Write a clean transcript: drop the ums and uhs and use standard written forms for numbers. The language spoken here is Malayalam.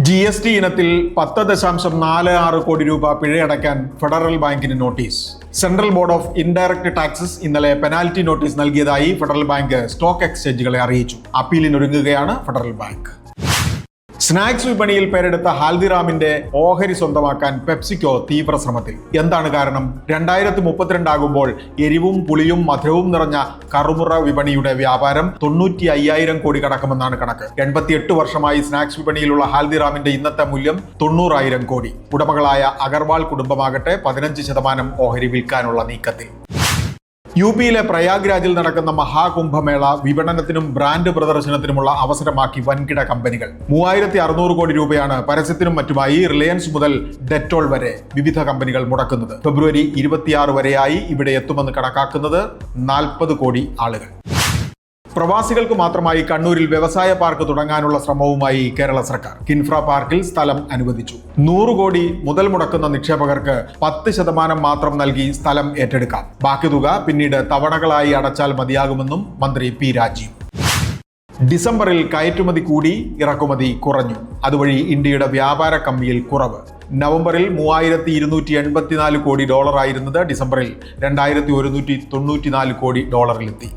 GST ഇനത്തിൽ 10.46 കോടി രൂപ പിഴയടയ്ക്കാൻ ഫെഡറൽ ബാങ്കിന് notice. Central board of indirect taxes ഇന്നലെ പെനാൽറ്റി നോട്ടീസ് നൽകിയതായി ഫെഡറൽ ബാങ്ക് സ്റ്റോക്ക് എക്സ്ചേഞ്ചുകളെ അറിയിച്ചു. അപ്പീലിനൊരുങ്ങുകയാണ് ഫെഡറൽ ബാങ്ക്. സ്നാക്സ് വിപണിയിൽ പേരെടുത്ത ഹാൽദിറാമിന്റെ ഓഹരി സ്വന്തമാക്കാൻ പെപ്സിക്കോ തീവ്ര ശ്രമത്തിൽ. എന്താണ് കാരണം? 2032 ആകുമ്പോൾ എരിവും പുളിയും മധുരവും നിറഞ്ഞ കറുമുറ വിപണിയുടെ വ്യാപാരം 95,000 കോടി കടക്കുമെന്നാണ് കണക്ക്. 88 വർഷമായി സ്നാക്സ് വിപണിയിലുള്ള ഹാൽദിറാമിന്റെ ഇന്നത്തെ മൂല്യം 90,000 കോടി. ഉടമകളായ അഗർവാൾ കുടുംബമാകട്ടെ 15% ഓഹരി വിൽക്കാനുള്ള നീക്കത്തിൽ. UPയിലെ പ്രയാഗ്രാജിൽ നടക്കുന്ന മഹാകുംഭമേള വിപണനത്തിനും ബ്രാൻഡ് പ്രദർശനത്തിനുമുള്ള അവസരമാക്കി വൻകിട കമ്പനികൾ. 3,600 കോടി രൂപയാണ് പരസ്യത്തിനും മറ്റുമായി റിലയൻസ് മുതൽ ഡെറ്റോൾ വരെ വിവിധ കമ്പനികൾ മുടക്കുന്നത്. ഫെബ്രുവരി 26 വരെയായി ഇവിടെ എത്തുമെന്ന് കണക്കാക്കുന്നത് 40 കോടി ആളുകൾ. പ്രവാസികൾക്ക് മാത്രമായി കണ്ണൂരിൽ വ്യവസായ പാർക്ക് തുടങ്ങാനുള്ള ശ്രമവുമായി കേരള സർക്കാർ. കിൻഫ്ര പാർക്കിൽ സ്ഥലം അനുവദിച്ചു. 100 കോടി മുതൽ മുടക്കുന്ന നിക്ഷേപകർക്ക് 10% മാത്രം നൽകി സ്ഥലം ഏറ്റെടുക്കാം. ബാക്കി തുക പിന്നീട് തവണകളായി അടച്ചാൽ മതിയാകുമെന്നും മന്ത്രി P. രാജീവ്. ഡിസംബറിൽ കയറ്റുമതി കൂടി, ഇറക്കുമതി കുറഞ്ഞു. അതുവഴി ഇന്ത്യയുടെ വ്യാപാര കമ്മിയിൽ കുറവ്. നവംബറിൽ 3,284 കോടി ഡോളർ ആയിരുന്നത് ഡിസംബറിൽ 2,194 കോടി ഡോളറിലെത്തി.